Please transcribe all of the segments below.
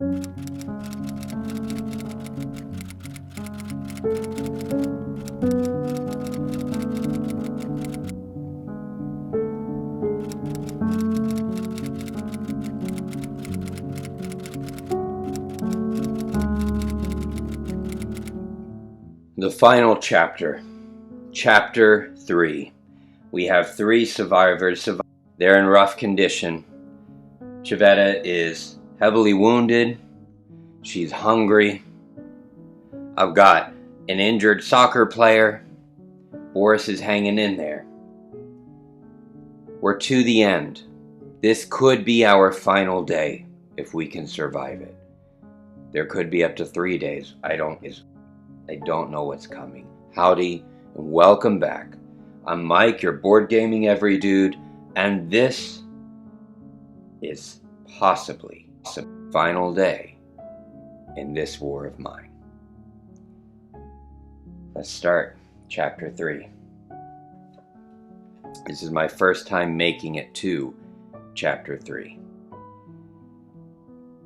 The final chapter, Chapter 3. We have 3 survivors. They're in rough condition. Civetta is heavily wounded. She's hungry. I've got an injured soccer player. Boris is hanging in there. We're to the end. This could be our final day if we can survive it. There could be up to 3 days. I don't know what's coming. Howdy and welcome back. I'm Mike, your board gaming every dude, and this is possibly the final day in this war of mine. Let's start Chapter 3. This is my first time making it to Chapter 3.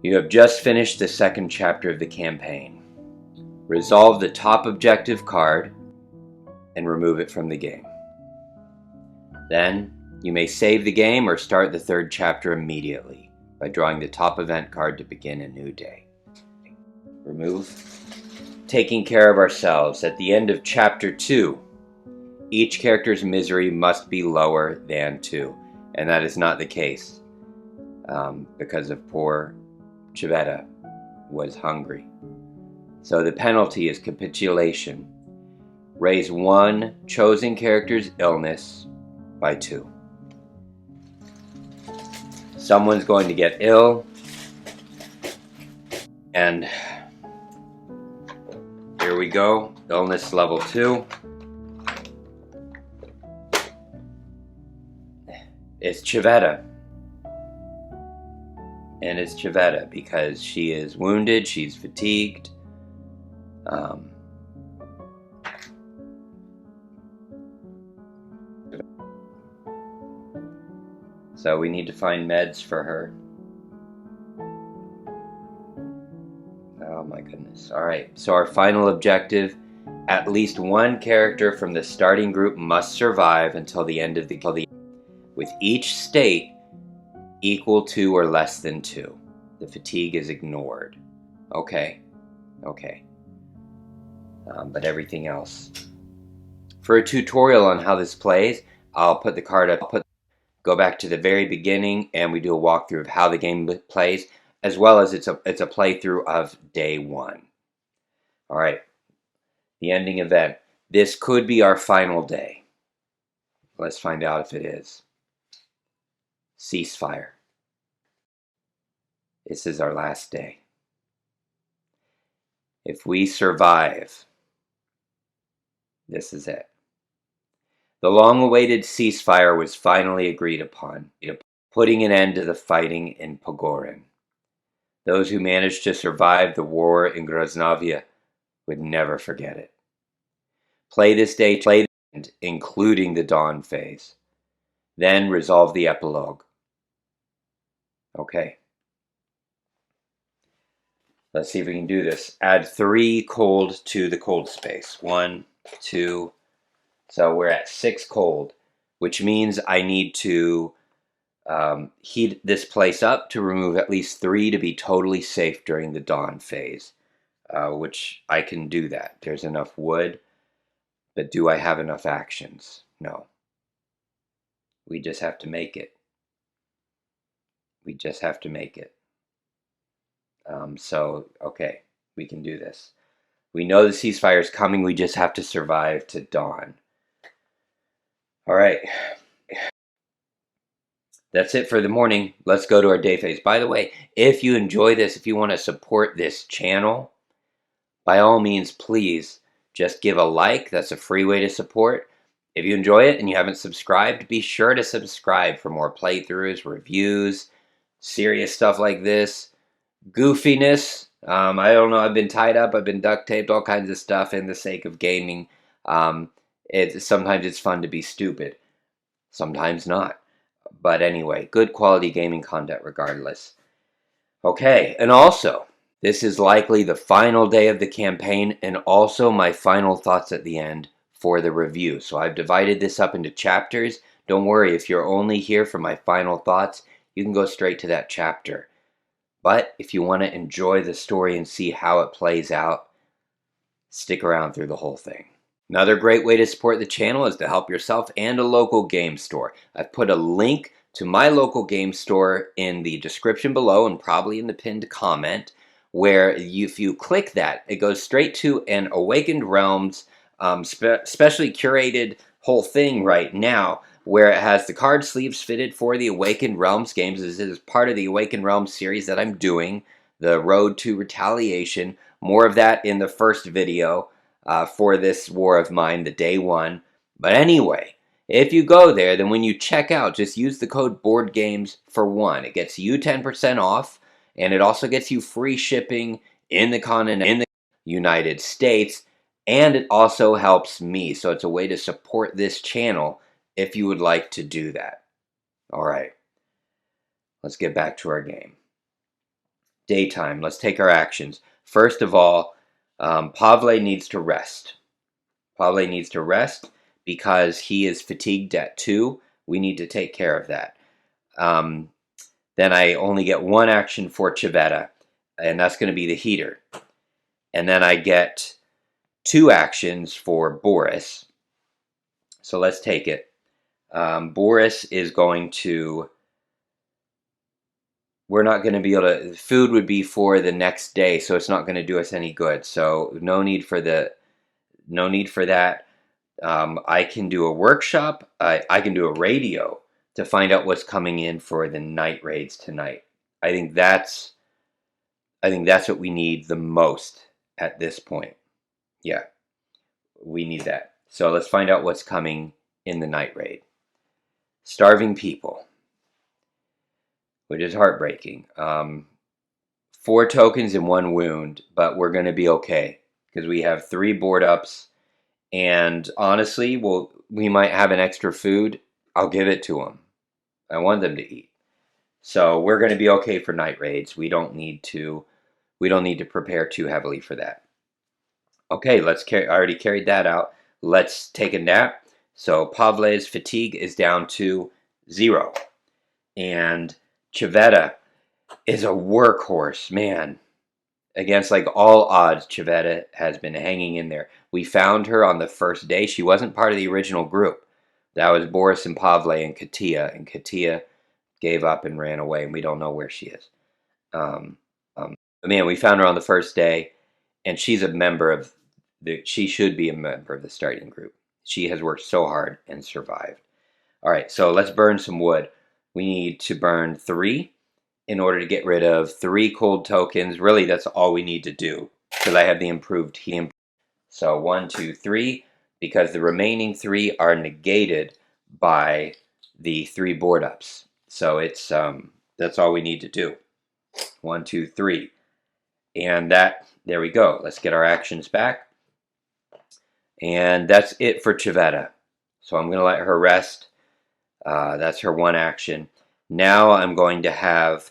You have just finished the second chapter of the campaign. Resolve the top objective card and remove it from the game. Then, you may save the game or start the third chapter immediately by drawing the top event card to begin a new day. Remove. Taking care of ourselves. At the end of Chapter 2, each character's misery must be lower than 2, and that is not the case because of poor Civetta was hungry. So the penalty is capitulation. Raise one chosen character's illness by 2. Someone's going to get ill, and here we go. Illness level 2. It's Civetta. And it's Civetta because she is wounded, she's fatigued. So we need to find meds for her. Oh my goodness. Alright, so our final objective, at least one character from the starting group must survive until the end of the with each state equal to or less than 2. The fatigue is ignored. Okay. But everything else. For a tutorial on how this plays, I'll put the card up. Go back to the very beginning, and we do a walkthrough of how the game plays, as well as it's a playthrough of day 1. All right, the ending event. This could be our final day. Let's find out if it is. Ceasefire. This is our last day. If we survive, this is it. The long-awaited ceasefire was finally agreed upon, putting an end to the fighting in Pogorin. Those who managed to survive the war in Groznovia would never forget it. Play this day, including the dawn phase. Then resolve the epilogue. Okay. Let's see if we can do this. Add 3 cold to the cold space. 1, 2... So we're at 6 cold, which means I need to heat this place up to remove at least 3 to be totally safe during the dawn phase, which I can do that. There's enough wood, but do I have enough actions? No. We just have to make it. So, okay, we can do this. We know the ceasefire is coming. We just have to survive to dawn. All right, that's it for the morning. Let's go to our day phase. By the way, if you enjoy this, if you want to support this channel, by all means, please just give a like. That's a free way to support. If you enjoy it and you haven't subscribed, be sure to subscribe for more playthroughs, reviews, serious stuff like this, goofiness. I don't know, I've been tied up, I've been duct taped, all kinds of stuff in the sake of gaming. Sometimes it's fun to be stupid. Sometimes not. But anyway, good quality gaming content regardless. Okay, and also, this is likely the final day of the campaign and also my final thoughts at the end for the review. So I've divided this up into chapters. Don't worry, if you're only here for my final thoughts, you can go straight to that chapter. But if you want to enjoy the story and see how it plays out, stick around through the whole thing. Another great way to support the channel is to help yourself and a local game store. I've put a link to my local game store in the description below and probably in the pinned comment, where if you click that, it goes straight to an Awakened Realms specially curated whole thing right now, where it has the card sleeves fitted for the Awakened Realms games. This is part of the Awakened Realms series that I'm doing, the Road to Retaliation. More of that in the first video for this war of mine, the day one. But anyway, if you go there, then when you check out, just use the code BOARDGAMES for 1. It gets you 10% off, and it also gets you free shipping in the United States, and it also helps me. So it's a way to support this channel if you would like to do that. All right, let's get back to our game. Daytime, let's take our actions. First of all, Pavle needs to rest. Pavle needs to rest because he is fatigued at 2. We need to take care of that. Then I only get 1 action for Civetta, and that's going to be the heater. And then I get 2 actions for Boris. So let's take it. Boris is going to... We're not going to be able to... Food would be for the next day, so it's not going to do us any good. So no need for that. I can do a workshop. I can do a radio to find out what's coming in for the night raids tonight. I think that's what we need the most at this point. Yeah, we need that. So let's find out what's coming in the night raid. Starving people, which is heartbreaking. 4 tokens and 1 wound, but we're going to be okay because we have 3 board ups. And honestly, we might have an extra food. I'll give it to them. I want them to eat. So we're going to be okay for night raids. We don't need to prepare too heavily for that. Okay, I already carried that out. Let's take a nap. So Pavle's fatigue is down to 0. And Civetta is a workhorse, man. Against like all odds, Civetta has been hanging in there. We found her on the first day. She wasn't part of the original group. That was Boris and Pavle and Katia. And Katia gave up and ran away, and we don't know where she is. But man, we found her on the first day, and she's a member of she should be a member of the starting group. She has worked so hard and survived. All right, so let's burn some wood. We need to burn 3 in order to get rid of 3 cold tokens. Really, that's all we need to do because I have the improved heat. So 1, 2, 3, because the remaining 3 are negated by the 3 board ups. So it's that's all we need to do. 1, 2, 3, and there we go. Let's get our actions back, and that's it for Civetta. So I'm going to let her rest. That's her 1 action. Now I'm going to have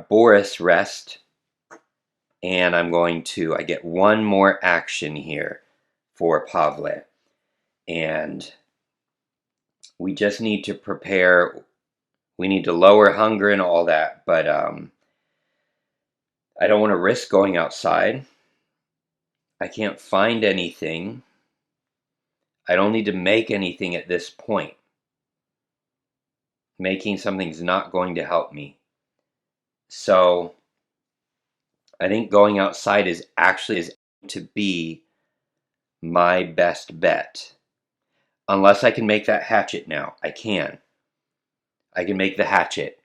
Boris rest, and I get 1 more action here for Pavle. And we just need to prepare, we need to lower hunger and all that, but I don't want to risk going outside. I can't find anything. I don't need to make anything at this point. Making something's not going to help me. So I think going outside is actually to be my best bet. Unless I can make that hatchet now. I can make the hatchet.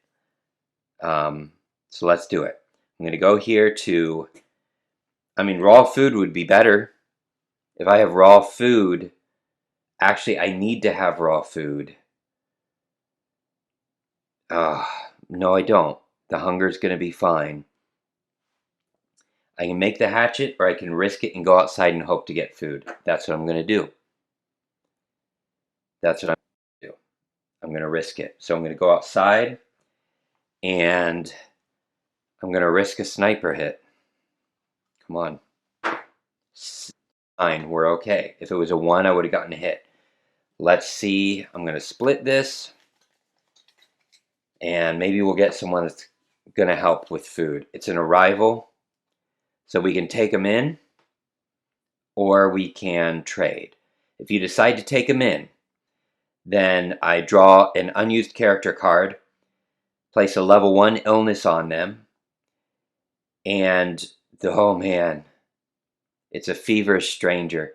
So let's do it. I'm going to go here to... raw food would be better. If I have raw food... Actually, I need to have raw food. No, I don't. The hunger's going to be fine. I can make the hatchet, or I can risk it and go outside and hope to get food. That's what I'm going to do. That's what I'm going to do. I'm going to risk it. So I'm going to go outside, and I'm going to risk a sniper hit. Come on. 9, we're okay. If it was a 1, I would have gotten a hit. Let's see. I'm going to split this. And maybe we'll get someone that's going to help with food. It's an arrival. So we can take them in, or we can trade. If you decide to take them in, then I draw an unused character card, place a level 1 illness on them, and oh man, it's a feverish stranger.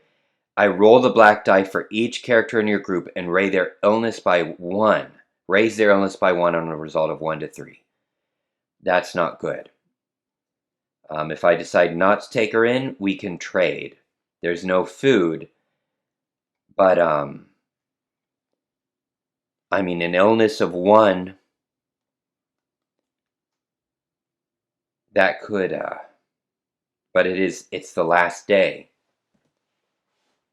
I roll the black die for each character in your group and raise their illness by 1. Raise their illness by 1 on a result of 1 to 3. That's not good. If I decide not to take her in, we can trade. There's no food, but I mean, an illness of 1, that could, but it's the last day.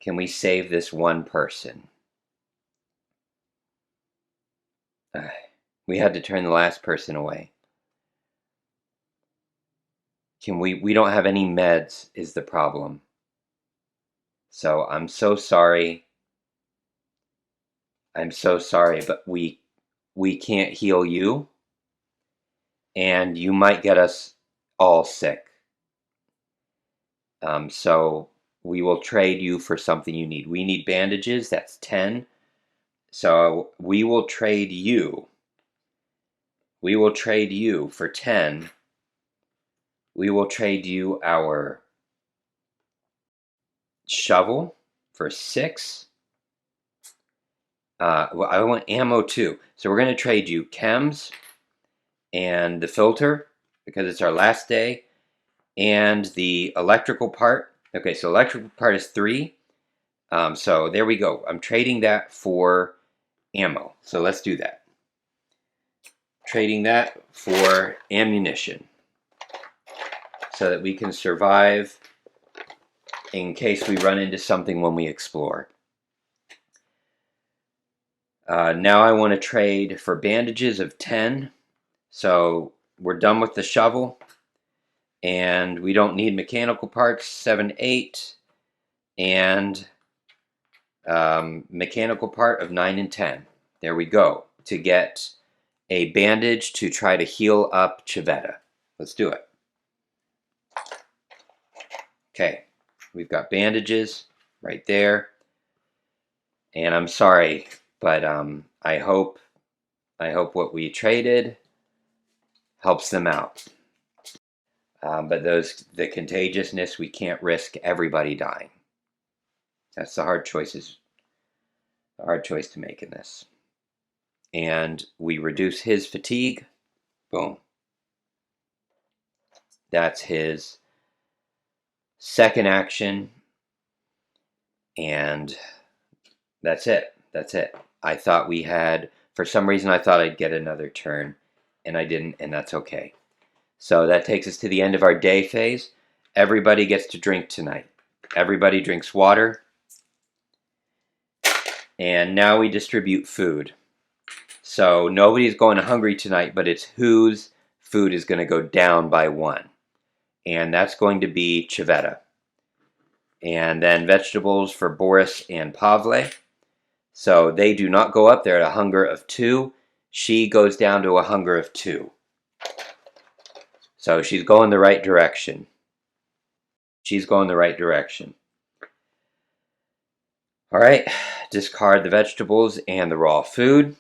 Can we save this one person? We had to turn the last person away. We don't have any meds is the problem. So I'm so sorry. I'm so sorry, but we can't heal you. And you might get us all sick. So we will trade you for something you need. We need bandages, that's 10. So we will trade you. We will trade you for 10. We will trade you our shovel for 6. Well, I want ammo too. So we're going to trade you chems and the filter because it's our last day, and the electrical part. Okay, so electrical part is 3. So there we go. I'm trading that for ammo. So let's do that. Trading that for ammunition so that we can survive in case we run into something when we explore. Now I want to trade for bandages of 10. So we're done with the shovel. And we don't need mechanical parts, 7, 8. And mechanical part of 9 and 10. There we go. To get a bandage to try to heal up Chivetta. Let's do it. Okay, we've got bandages right there. And I'm sorry, but I hope what we traded helps them out. But the contagiousness, we can't risk everybody dying. That's the hard choice to make in this. And we reduce his fatigue. Boom. That's his second action. And that's it. That's it. I thought we had, for some reason I thought I'd get another turn, and I didn't, and that's okay. So that takes us to the end of our day phase. Everybody gets to drink tonight. Everybody drinks water. And now we distribute food. So nobody's going hungry tonight, but it's whose food is going to go down by 1. And that's going to be Chivetta. And then vegetables for Boris and Pavle. So they do not go up. They're at a hunger of 2. She goes down to a hunger of 2. So she's going the right direction. She's going the right direction. All right, discard the vegetables and the raw food.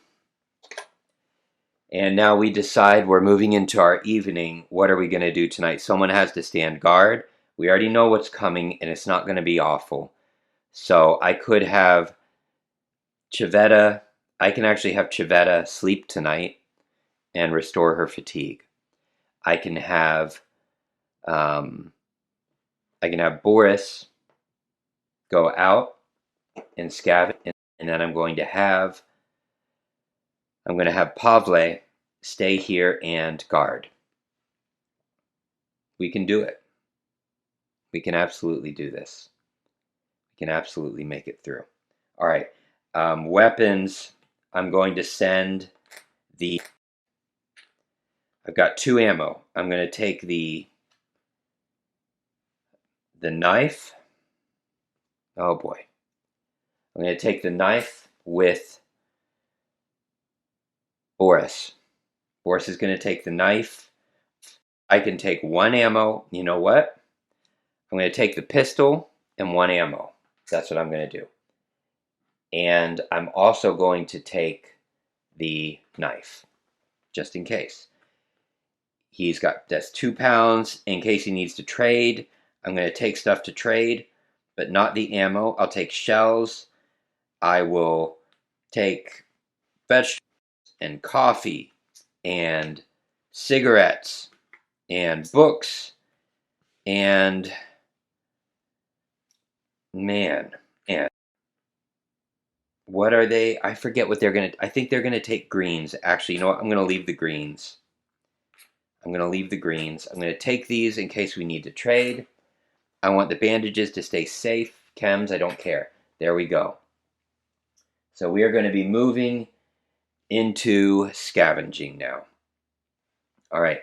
And now we decide we're moving into our evening. What are we going to do tonight? Someone has to stand guard. We already know what's coming, and it's not going to be awful. So I could have Chivetta. I can actually have Chivetta sleep tonight and restore her fatigue. I can have Boris go out and scavenge, and then I'm going to have Pavle stay here and guard. We can do it. We can absolutely do this. We can absolutely make it through. All right. Weapons. I'm going to send I've got 2 ammo. I'm going to take the knife. Oh boy. I'm going to take the knife with Boris. Boris is going to take the knife. I can take 1 ammo. You know what? I'm going to take the pistol and 1 ammo. That's what I'm going to do. And I'm also going to take the knife, just in case. That's 2 pounds in case he needs to trade. I'm going to take stuff to trade, but not the ammo. I'll take shells. I will take vegetables and coffee and cigarettes and books and man, what are they? I forget what they're going to, I think they're going to take greens. Actually, you know what? I'm going to leave the greens. I'm going to take these in case we need to trade. I want the bandages to stay safe. Chems, I don't care. There we go. So we are going to be moving into scavenging now. All right.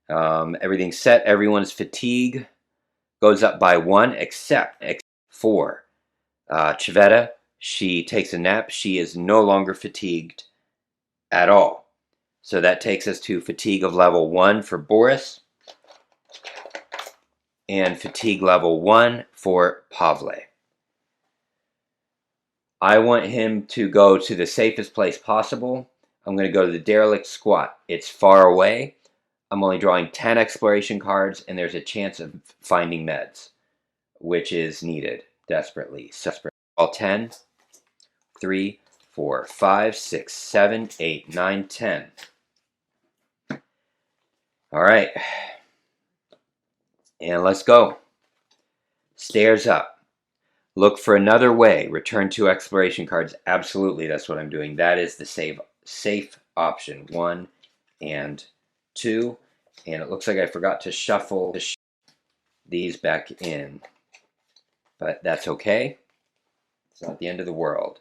Everything's set. Everyone's fatigue goes up by 1 except for Chivetta. She takes a nap. She is no longer fatigued at all. So that takes us to fatigue of level 1 for Boris. And fatigue level 1 for Pavle. I want him to go to the safest place possible. I'm going to go to the derelict squat. It's far away. I'm only drawing 10 exploration cards, and there's a chance of finding meds, which is needed desperately. All 10. 3, 4, 5, 6, 7, 8, 9, 10. All right. And let's go. Stairs up. Look for another way. Return 2 exploration cards. Absolutely, that's what I'm doing. That is the safe option. 1 and 2. And it looks like I forgot to shuffle these back in. But that's okay. It's not the end of the world.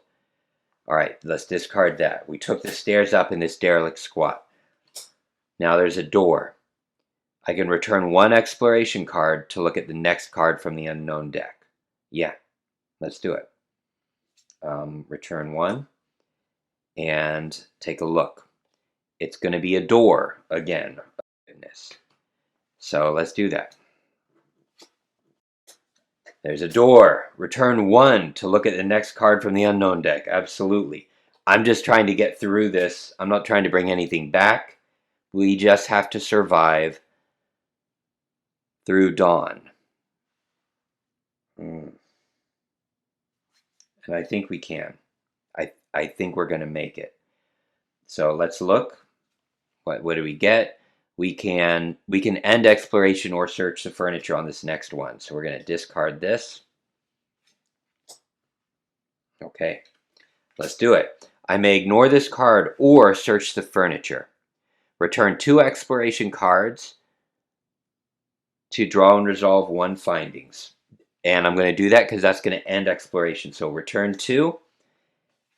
All right, let's discard that. We took the stairs up in this derelict squat. Now there's a door. I can return 1 exploration card to look at the next card from the unknown deck. Yeah, let's do it. Return 1 and take a look. It's going to be a door again. Goodness. So let's do that. There's a door. Return 1 to look at the next card from the unknown deck. Absolutely. I'm just trying to get through this. I'm not trying to bring anything back. We just have to survive through dawn. And I think we can. I think we're going to make it. So let's look. What do we get? We can end exploration or search the furniture on this next one. So we're going to discard this. Okay, let's do it. I may ignore this card or search the furniture. Return 2 exploration cards to draw and resolve 1 findings. And I'm going to do that because that's going to end exploration. So return 2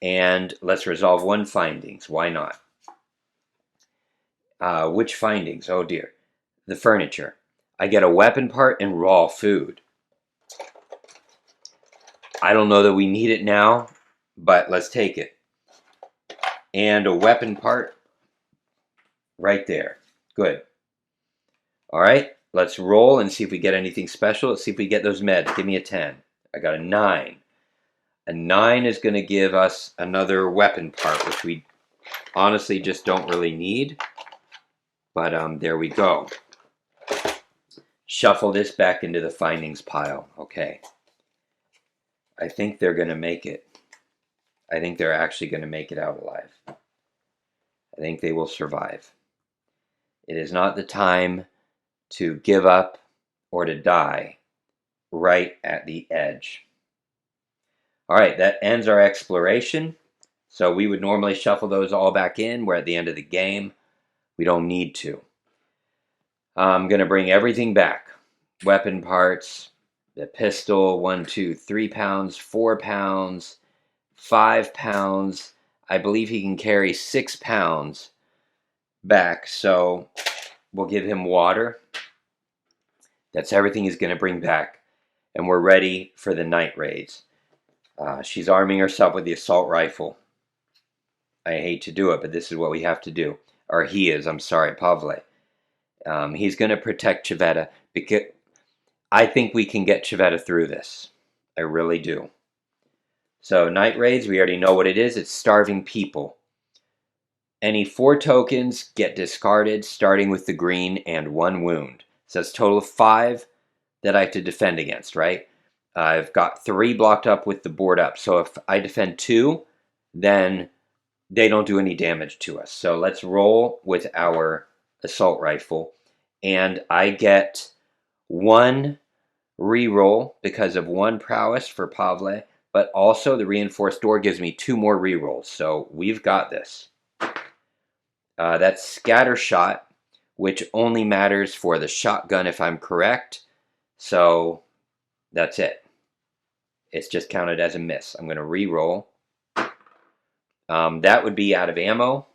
and let's resolve 1 findings. Why not? Which findings? Oh dear. The furniture. I get a weapon part and raw food. I don't know that we need it now, but let's take it. And a weapon part right there. Good. All right, let's roll and see if we get anything special. Let's see if we get those meds. Give me a 10. I got a 9. A 9 is going to give us another weapon part, which we honestly just don't really need. But there we go. Shuffle this back into the findings pile. Okay. I think they're going to make it. I think they're actually going to make it out alive. I think they will survive. It is not the time to give up or to die right at the edge. All right, that ends our exploration. So we would normally shuffle those all back in. We're at the end of the game. We don't need to. I'm going to bring everything back. Weapon parts, the pistol, 1, 2, 3 pounds, 4 pounds, 5 pounds. I believe he can carry 6 pounds back. So We'll give him water. That's everything he's going to bring back. And we're ready for the night raids. She's arming herself with the assault rifle. I hate to do it, but this is what we have to do. Or he is, I'm sorry, Pavle. He's going to protect Civetta, because I think we can get Civetta through this. I really do. So, night raids, we already know what it is. It's starving people. Any 4 tokens get discarded, starting with the green and 1 wound. So that's a total of 5 that I have to defend against, right? I've got 3 blocked up with the board up. So if I defend 2, then they don't do any damage to us. So let's roll with our assault rifle. And I get 1 reroll because of 1 prowess for Pavle. But also the reinforced door gives me 2 more rerolls. So we've got this. That's scatter shot, which only matters for the shotgun if I'm correct. So that's it. It's just counted as a miss. I'm going to re-roll. That would be out of ammo.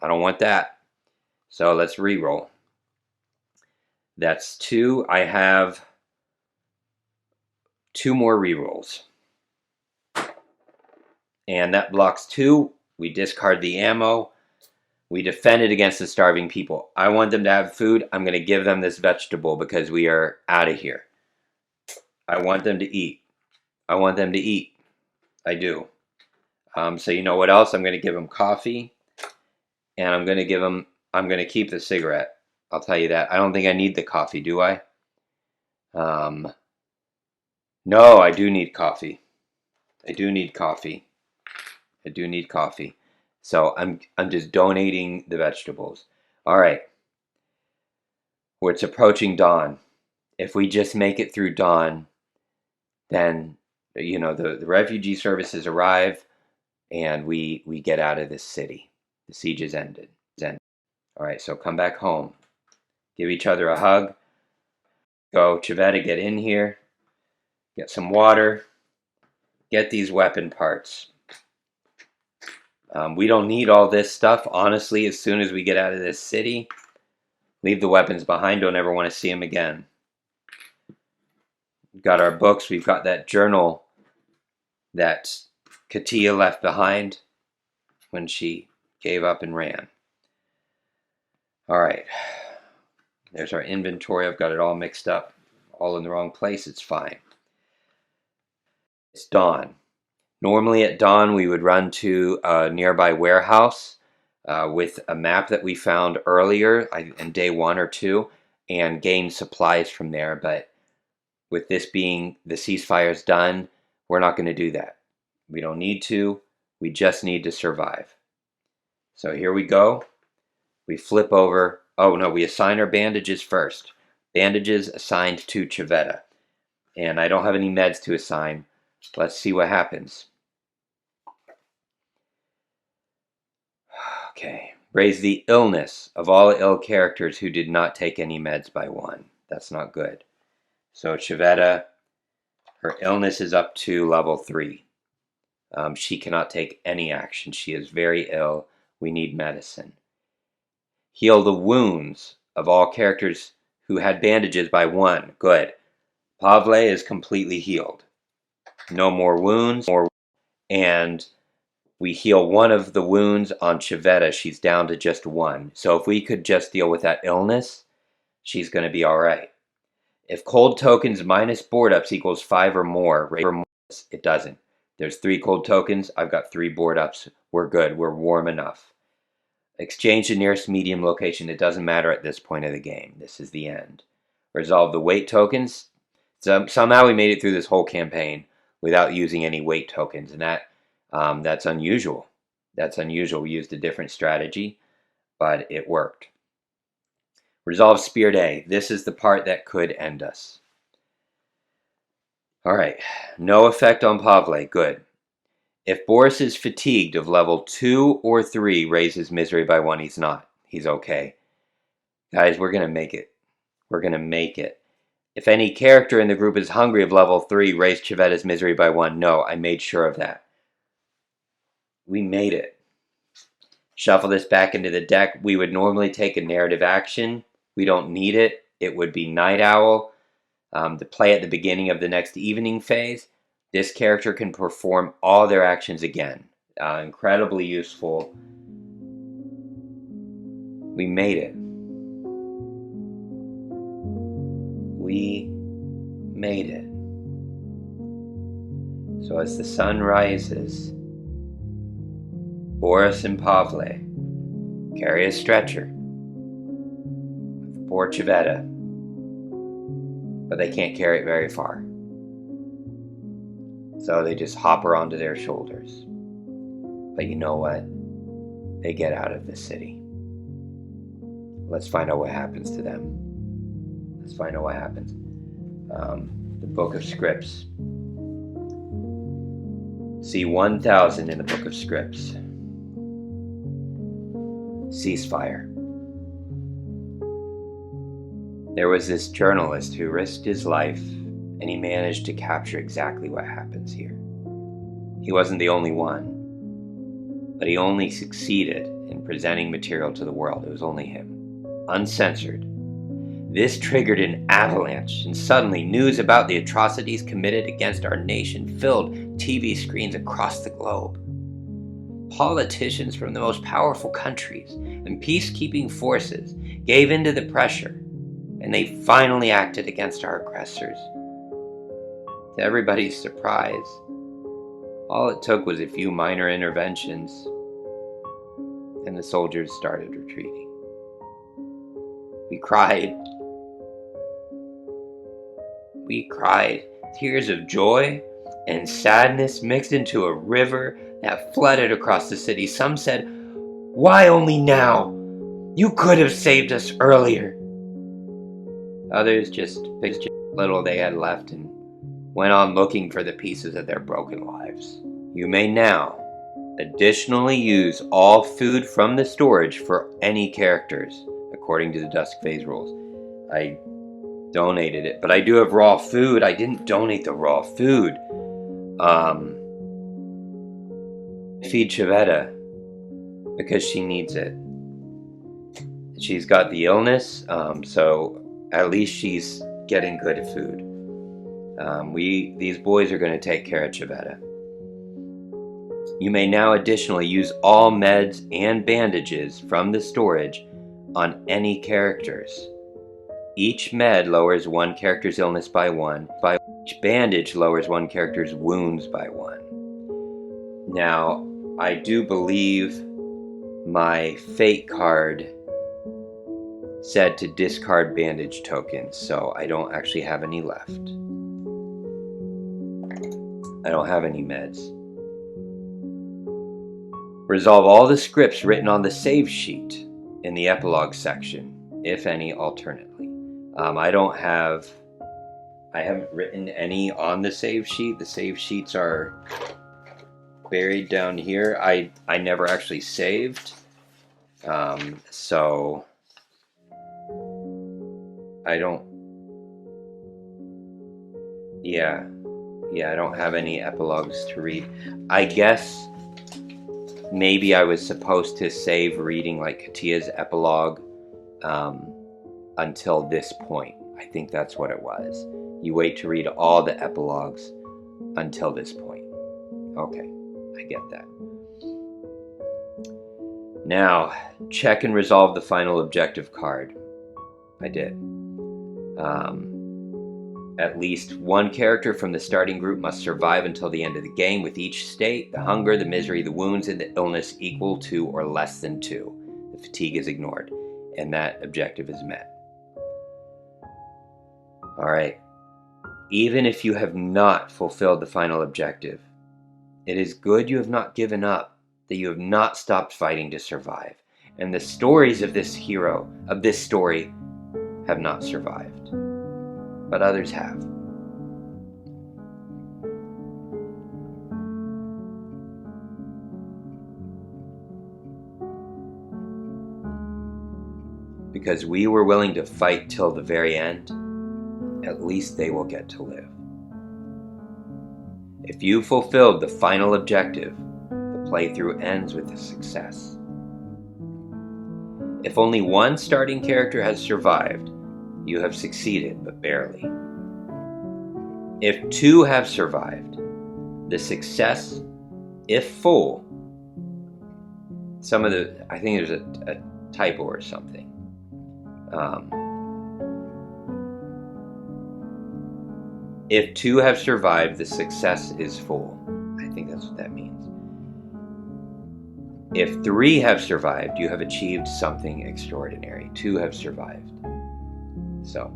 I don't want that. So let's re-roll. That's 2. I have 2 more re-rolls. And that blocks 2. We discard the ammo. We defended against the starving people. I want them to have food. I'm going to give them this vegetable because we are out of here. I want them to eat. I want them to eat. I do. So you know what else? I'm going to give them coffee. And I'm going to keep the cigarette. I'll tell you that. I don't think I need the coffee, do I? No, I do need coffee. I do need coffee. I do need coffee. So I'm just donating the vegetables. All right. Well, it's approaching dawn. If we just make it through dawn, then the refugee services arrive and we get out of this city. The siege is ended. All right, so come back home. Give each other a hug. Go, Civetta, get in here. Get some water. Get these weapon parts. We don't need all this stuff, honestly, as soon as we get out of this city. Leave the weapons behind. Don't ever want to see them again. We've got our books. We've got that journal that Katia left behind when she gave up and ran. All right. There's our inventory. I've got it all mixed up. All in the wrong place. It's fine. It's dawn. Normally at dawn, we would run to a nearby warehouse with a map that we found earlier in day 1 or 2 and gain supplies from there. But with this being the ceasefire's done, we're not going to do that. We don't need to. We just need to survive. So here we go. We flip over. Oh, no, we assign our bandages first. Bandages assigned to Civetta. And I don't have any meds to assign. Let's see what happens. Okay. Raise the illness of all ill characters who did not take any meds by 1. That's not good. So Civetta, her illness is up to level 3. She cannot take any action. She is very ill. We need medicine. Heal the wounds of all characters who had bandages by 1. Good. Pavle is completely healed. No more wounds. And we heal 1 of the wounds on Civetta. She's down to just 1. So if we could just deal with that illness, she's going to be all right. If cold tokens minus board ups equals 5 or more, it doesn't. There's 3 cold tokens. I've got 3 board ups. We're good. We're warm enough. Exchange the nearest medium location. It doesn't matter at this point of the game. This is the end. Resolve the weight tokens. Somehow we made it through this whole campaign without using any weight tokens, and that's unusual. That's unusual. We used a different strategy, but it worked. Resolve Spear Day. This is the part that could end us. All right. No effect on Pavle. Good. If Boris is fatigued of level 2 or 3, raise his misery by 1. He's not. He's okay. Guys, we're going to make it. We're going to make it. If any character in the group is hungry of level 3, raise Civetta's misery by 1. No, I made sure of that. We made it. Shuffle this back into the deck. We would normally take a narrative action We don't need it. It would be Night Owl. To play at the beginning of the next evening phase, this character can perform all their actions again. Incredibly useful. We made it. We made it. So as the sun rises, Boris and Pavle carry a stretcher with poor Chavetta, but they can't carry it very far. So they just hop her onto their shoulders. But you know what? They get out of the city. Let's find out what happens to them. Let's find out what happens. The Book of Scripts. See 1000 in the Book of Scripts. Ceasefire. There was this journalist who risked his life, and he managed to capture exactly what happens here. He wasn't the only one, but he only succeeded in presenting material to the world. It was only him, uncensored. This triggered an avalanche, and suddenly news about the atrocities committed against our nation filled TV screens across the globe. Politicians from the most powerful countries and peacekeeping forces gave in to the pressure, and they finally acted against our aggressors. To everybody's surprise, all it took was a few minor interventions, and the soldiers started retreating. We cried. We cried tears of joy and sadness mixed into a river that flooded across the city. Some said, "Why only now? You could have saved us earlier." Others just picked what little they had left and went on looking for the pieces of their broken lives. You may now additionally use all food from the storage for any characters, according to the Dusk phase rules. I donated it, but I do have raw food. I didn't donate the raw food. Feed Chavetta because she needs it. She's got the illness, so at least she's getting good food. These boys are going to take care of Chavetta. You may now additionally use all meds and bandages from the storage on any characters. Each med lowers one character's illness by 1. Each bandage lowers one character's wounds by 1. Now, I do believe my fate card said to discard bandage tokens, so I don't actually have any left. I don't have any meds. Resolve all the scripts written on the save sheet in the epilogue section, if any, alternately. I haven't written any on the save sheet. The save sheets are buried down here. I never actually saved. So I don't, I don't have any epilogues to read. I guess maybe I was supposed to save reading like Katia's epilogue until this point. I think that's what it was. You wait to read all the epilogues until this point. Okay, I get that. Now, check and resolve the final objective card. I did. At least one character from the starting group must survive until the end of the game with each state, the hunger, the misery, the wounds, and the illness equal to or less than 2. The fatigue is ignored, and that objective is met. Alright. Even if you have not fulfilled the final objective, it is good you have not given up, that you have not stopped fighting to survive. And the stories of this hero, of this story, have not survived. But others have. Because we were willing to fight till the very end, at least they will get to live. If you fulfilled the final objective, the playthrough ends with a success. If only one starting character has survived, you have succeeded, but barely. If 2 have survived, the success, if full, I think there's a typo or something. If 2 have survived, the success is full. I think that's what that means. If 3 have survived, you have achieved something extraordinary. 2 have survived. So,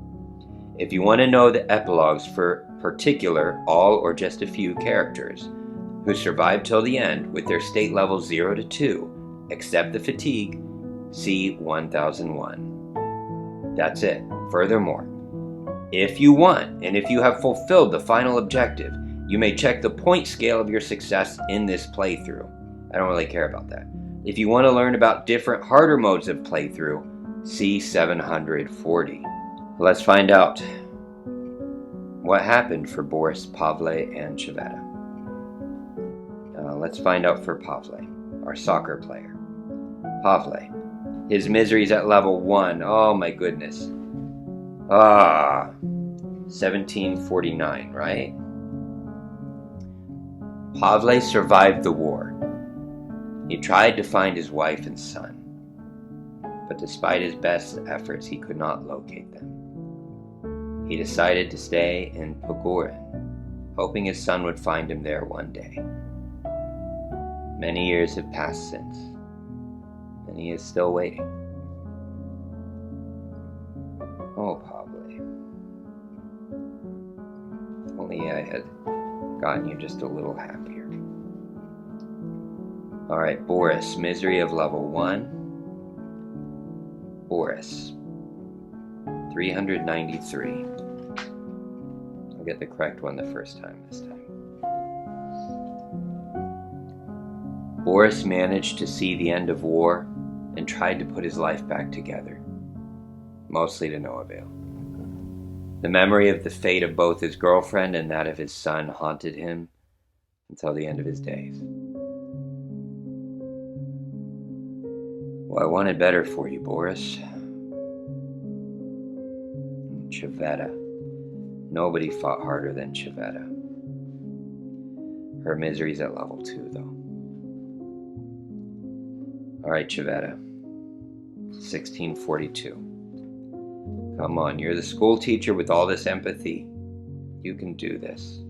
if you want to know the epilogues for particular, all or just a few characters who survived till the end with their state levels 0 to 2, except the fatigue, see 1001. That's it. Furthermore, if you want, and if you have fulfilled the final objective, you may check the point scale of your success in this playthrough. I don't really care about that. If you want to learn about different harder modes of playthrough, see 740. Let's find out what happened for Boris, Pavle, and Civetta. Let's find out for Pavle, our soccer player. Pavle. His misery's at level 1. Oh my goodness. 1749, right? Pavle survived the war. He tried to find his wife and son, but despite his best efforts, he could not locate them. He decided to stay in Pogorin, hoping his son would find him there one day. Many years have passed since, and he is still waiting. Oh, Pavle. If only I had gotten you just a little happier. Alright, Boris, misery of level 1. Boris, 393. I'll get the correct one the first time this time. Boris managed to see the end of war and tried to put his life back together, mostly to no avail. The memory of the fate of both his girlfriend and that of his son haunted him until the end of his days. Well, I wanted better for you, Boris. Civetta. Nobody fought harder than Civetta. Her misery's at level 2, though. Alright, Civetta. 1642. Come on, you're the school teacher with all this empathy. You can do this.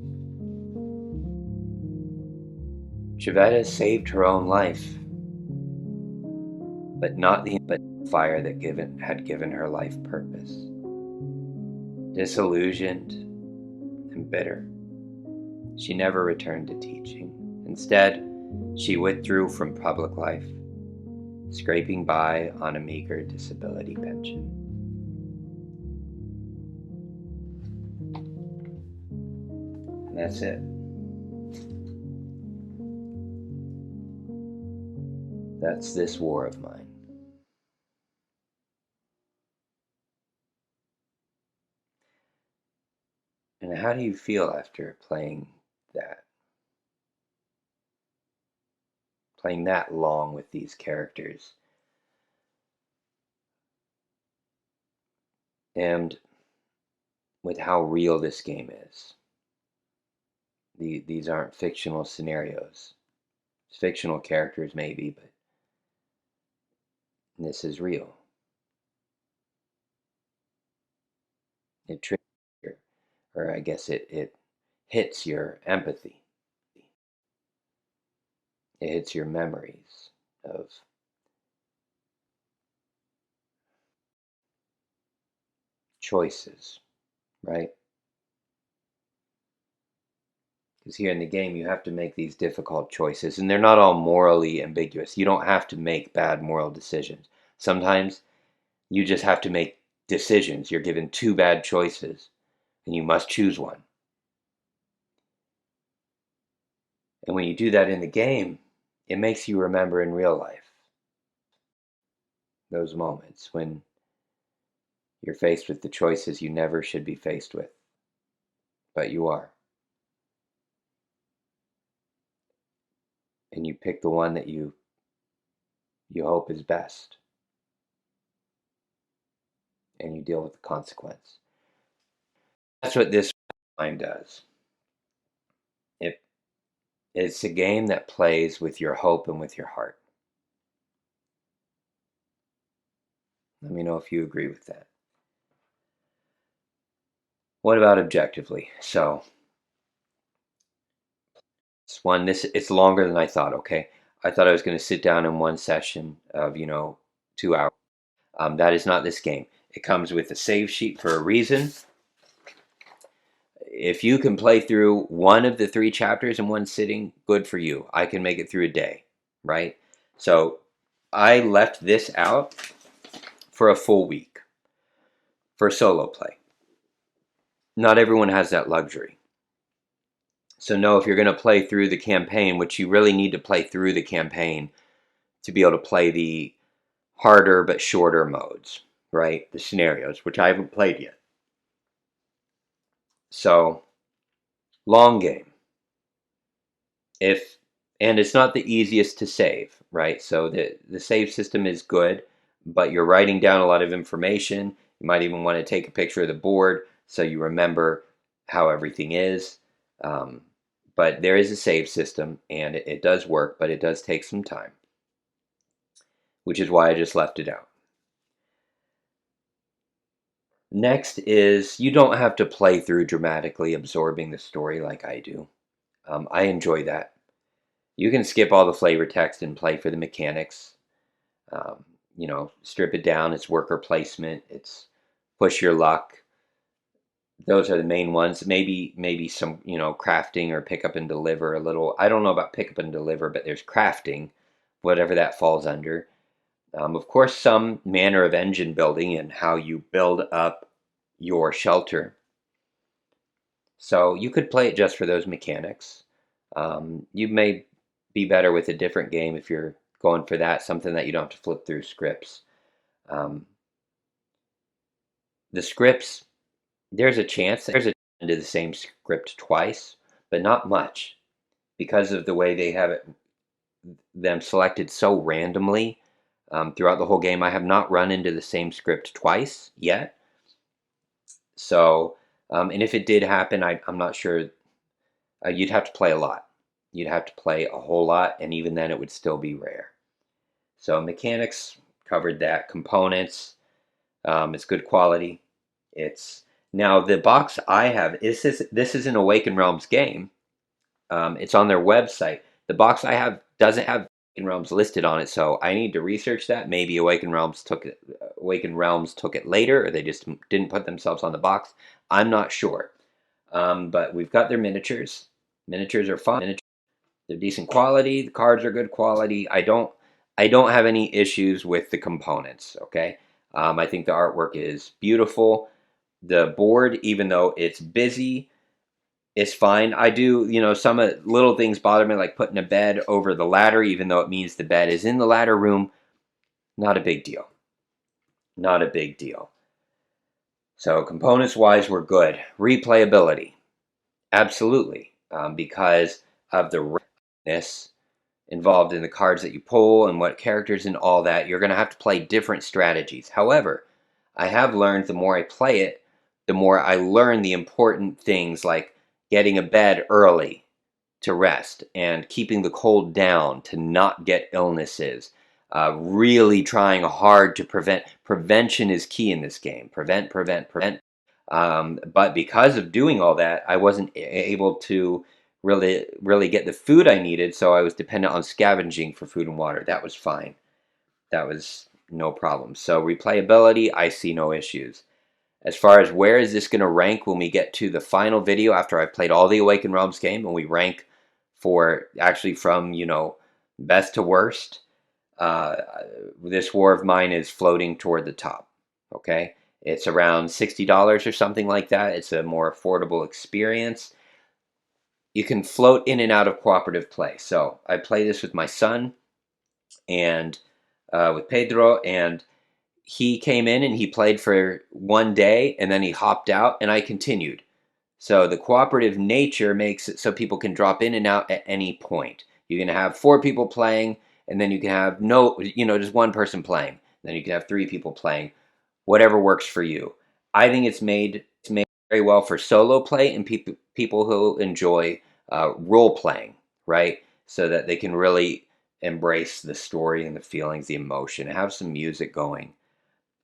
Civetta saved her own life, but not the fire that had given her life purpose. Disillusioned and bitter, she never returned to teaching. Instead, she withdrew from public life, scraping by on a meager disability pension. And that's it. That's this war of mine. And how do you feel after playing that? Playing that long with these characters. And with how real this game is. These aren't fictional scenarios. It's fictional characters maybe, but this is real. It triggers, or I guess it hits your empathy. It hits your memories of choices, right? Because here in the game, you have to make these difficult choices, and they're not all morally ambiguous. You don't have to make bad moral decisions. Sometimes you just have to make decisions. You're given 2 bad choices, and you must choose one. And when you do that in the game, it makes you remember in real life those moments when you're faced with the choices you never should be faced with, but you are. And you pick the one that you hope is best. and you deal with the consequence. That's what this mind does. It, it's a game that plays with your hope and with your heart. Let me know if you agree with that. What about objectively? So, it's longer than I thought, okay? I thought I was going to sit down in one session of, 2 hours. That is not this game. It comes with a save sheet for a reason. If you can play through one of the 3 chapters in one sitting, good for you. I can make it through a day, right? So I left this out for a full week for solo play. Not everyone has that luxury. So no, if you're going to play through the campaign, which you really need to play through the campaign to be able to play the harder but shorter modes, right? The scenarios, which I haven't played yet. So, long game. And it's not the easiest to save, right? So the save system is good, but you're writing down a lot of information. You might even want to take a picture of the board so you remember how everything is. But there is a save system, and it does work, but it does take some time, which is why I just left it out. Next is you don't have to play through dramatically absorbing the story like I do. I enjoy that. You can skip all the flavor text and play for the mechanics. Strip it down. It's worker placement. It's push your luck. Those are the main ones. Maybe some crafting or pick up and deliver a little. I don't know about pick up and deliver, but there's crafting, whatever that falls under. Of course, some manner of engine building and how you build up your shelter. So you could play it just for those mechanics. You may be better with a different game if you're going for that, something that you don't have to flip through scripts. The scripts, there's a chance into the same script twice, but not much because of the way they have them selected so randomly throughout the whole game. I have not run into the same script twice yet. So, and if it did happen, I'm not sure. You'd have to play a lot. You'd have to play a whole lot, and even then it would still be rare. So mechanics, covered that. Components, it's good quality. It's now the box I have this is an Awaken Realms game. It's on their website. The box I have doesn't have Awaken Realms listed on it, so I need to research that. Maybe Awaken Realms took it later, or they just didn't put themselves on the box. I'm not sure. But we've got their miniatures. Miniatures are fun. They're decent quality. The cards are good quality. I don't have any issues with the components. Okay, I think the artwork is beautiful. The board, even though it's busy, is fine. I do, some little things bother me, like putting a bed over the ladder, even though it means the bed is in the ladder room. Not a big deal. Not a big deal. So components wise, we're good. Replayability, absolutely, because of the randomness involved in the cards that you pull and what characters and all that. You're going to have to play different strategies. However, I have learned the more I play it, the more I learn the important things like getting a bed early to rest and keeping the cold down to not get illnesses. Really trying hard to prevent. Prevention is key in this game. Prevent. But because of doing all that, I wasn't able to really get the food I needed, so I was dependent on scavenging for food and water. That was fine. That was no problem. So replayability, I see no issues. As far as where is this going to rank when we get to the final video after I've played all the Awakened Realms game and we rank for actually from, best to worst, this war of mine is floating toward the top. Okay? It's around $60 or something like that. It's a more affordable experience. You can float in and out of cooperative play. So I play this with my son and with Pedro, and he came in and he played for one day and then he hopped out and I continued. So the cooperative nature makes it so people can drop in and out at any point. You can have 4 people playing, and then you can have just one person playing. Then you can have 3 people playing. whatever works for you. I think it's made very well for solo play and people who enjoy role playing, right? So that they can really embrace the story and the feelings, the emotion, have some music going,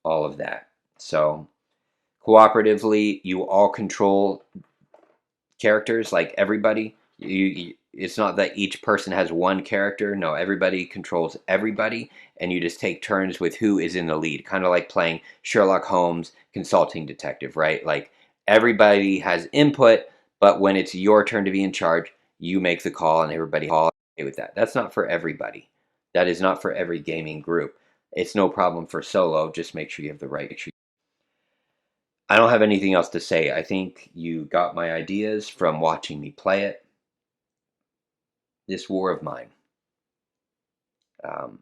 all of that. So cooperatively, you all control characters, like everybody. It's not that each person has one character. No, everybody controls everybody, and you just take turns with who is in the lead, kind of like playing Sherlock Holmes consulting detective, right? Like everybody has input, but when it's your turn to be in charge, you make the call and everybody okay with that. That's not for everybody. That is not for every gaming group. It's no problem for solo. Just make sure you have the right. I don't have anything else to say. I think you got my ideas from watching me play it. This war of mine. Um,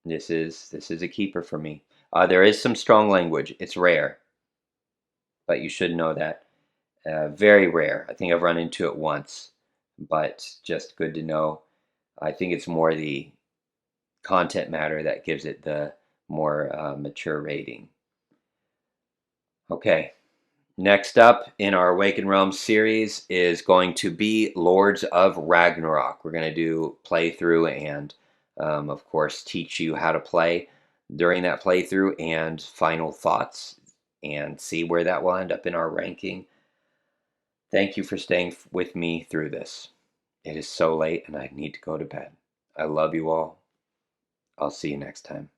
this is a keeper for me. There is some strong language. It's rare, but you should know that. Very rare. I think I've run into it once, but just good to know. I think it's more the content matter that gives it the more mature rating. Okay. Next up in our Awaken Realms series is going to be Lords of Ragnarok. We're going to do playthrough and, of course, teach you how to play during that playthrough and final thoughts and see where that will end up in our ranking. Thank you for staying with me through this. It is so late and I need to go to bed. I love you all. I'll see you next time.